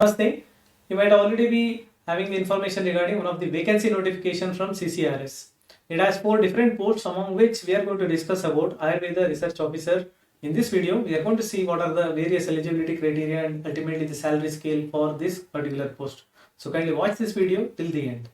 First thing, you might already be having the information regarding one of the vacancy notification from CCRS. It has 4 different posts, among which we are going to discuss about Ayurveda Research Officer. In this video, we are going to see what are the various eligibility criteria and ultimately the salary scale for this particular post. So kindly watch this video till the end.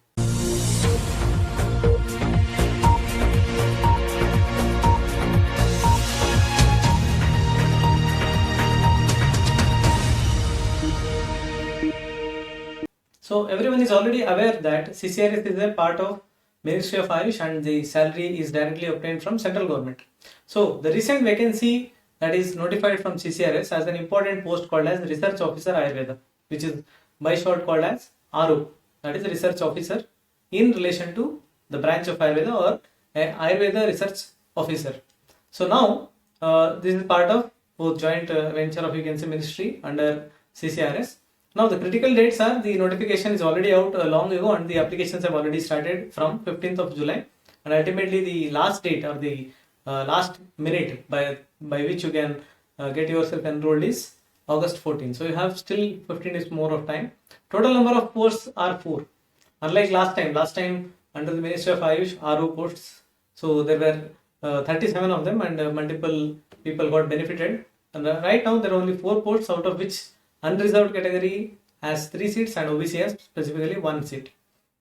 So everyone is already aware that CCRS is a part of Ministry of Ayush and the salary is directly obtained from central government. So the recent vacancy that is notified from CCRS has an important post called as Research Officer Ayurveda, which is by short called as RO, that is Research Officer in relation to the branch of Ayurveda or Ayurveda Research Officer. So now this is part of both joint venture of Ministry under CCRS. Now the critical dates are the notification is already out long ago and the applications have already started from 15th of July, and ultimately the last date or the last minute by which you can get yourself enrolled is August 14. So you have still 15 days more of time. Total number of posts are 4. Unlike last time under the Ministry of Ayush RO posts, so there were 37 of them and multiple people got benefited. And right now there are only 4 posts, out of which unreserved category has 3 seats and OBC has specifically 1 seat.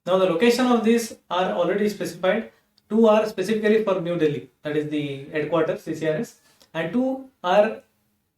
Now the location of these are already specified. 2 are specifically for New Delhi, that is the headquarters CCRS, and 2 are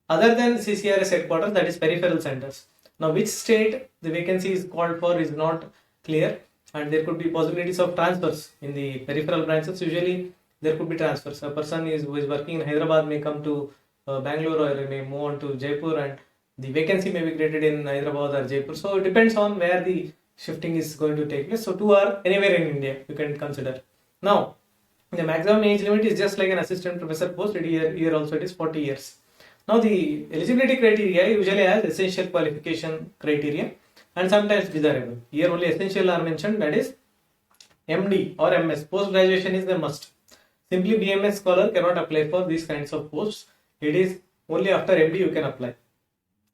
other than CCRS headquarters, that is peripheral centers. Now which state the vacancy is called for is not clear, and there could be possibilities of transfers in the peripheral branches. Usually there could be transfers. A person who is working in Hyderabad may come to Bangalore, or may move on to Jaipur, and the vacancy may be created in Hyderabad or Jaipur. So it depends on where the shifting is going to take place. So 2 are anywhere in India, you can consider. Now the maximum age limit is just like an assistant professor post. Here also it is 40 years. Now the eligibility criteria usually has essential qualification criteria and sometimes desirable. Here only essential are mentioned, that is MD or MS. Post graduation is the must. Simply BMS scholar cannot apply for these kinds of posts. It is only after MD you can apply.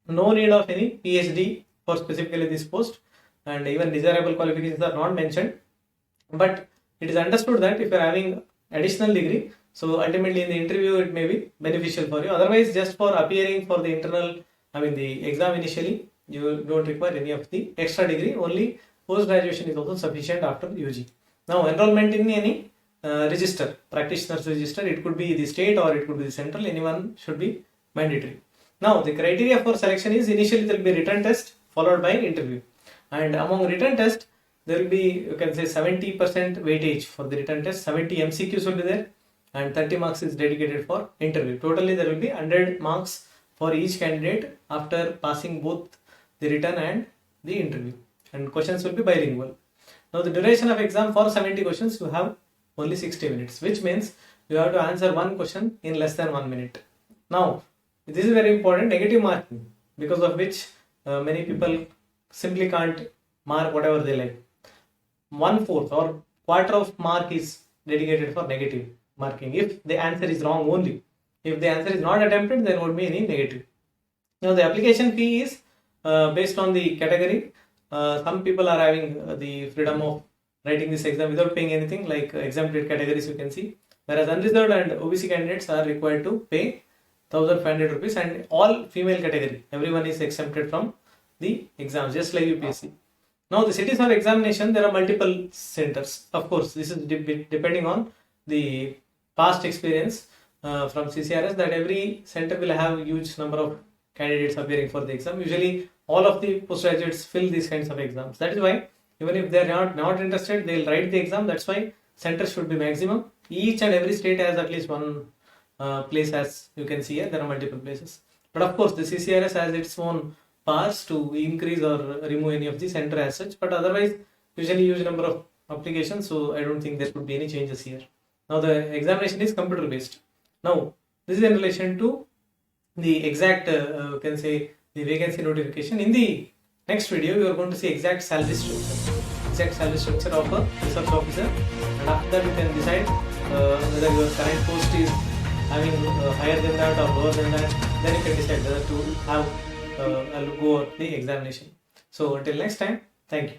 No need of any PhD for specifically this post, and even desirable qualifications are not mentioned. But it is understood that if you are having additional degree, so ultimately in the interview it may be beneficial for you. Otherwise, just for appearing for the the exam initially, you don't require any of the extra degree. Only post graduation is also sufficient after UG. Now enrollment in any register, practitioners register, it could be the state or it could be the central. Anyone should be mandatory. Now the criteria for selection is initially there will be written test followed by interview, and among written test there will be, you can say, 70% weightage for the written test. 70 MCQs will be there and 30 marks is dedicated for interview. Totally there will be 100 marks for each candidate after passing both the written and the interview, and questions will be bilingual. Now the duration of exam for 70 questions you have only 60 minutes, which means you have to answer one question in less than 1 minute. Now this is very important, negative marking, because of which many people simply can't mark whatever they like. 1/4 or quarter of mark is dedicated for negative marking if the answer is wrong only. If the answer is not attempted, there won't be any negative. Now the application fee is based on the category. Some people are having the freedom of writing this exam without paying anything, like exempted categories you can see, whereas unreserved and OBC candidates are required to pay 1,500 rupees, and all female category, everyone is exempted from the exams, just like UPSC. Now the cities of examination, there are multiple centers. Of course, this is depending on the past experience from CCRS, that every center will have a huge number of candidates appearing for the exam. Usually all of the postgraduates fill these kinds of exams. That is why even if they are not interested, they will write the exam. That's why centers should be maximum. Each and every state has at least one place, as you can see here. There are multiple places, but of course the CCRS has its own powers to increase or remove any of the center as such, but otherwise usually huge number of applications, so I don't think there could be any changes here. Now the examination is computer based. Now this is in relation to the exact you can say the vacancy notification. In the next video we are going to see exact salary structure of a research officer, and after that you can decide whether your current post is having higher than that or lower than that. Then you can decide whether to have go the examination. So until next time, thank you.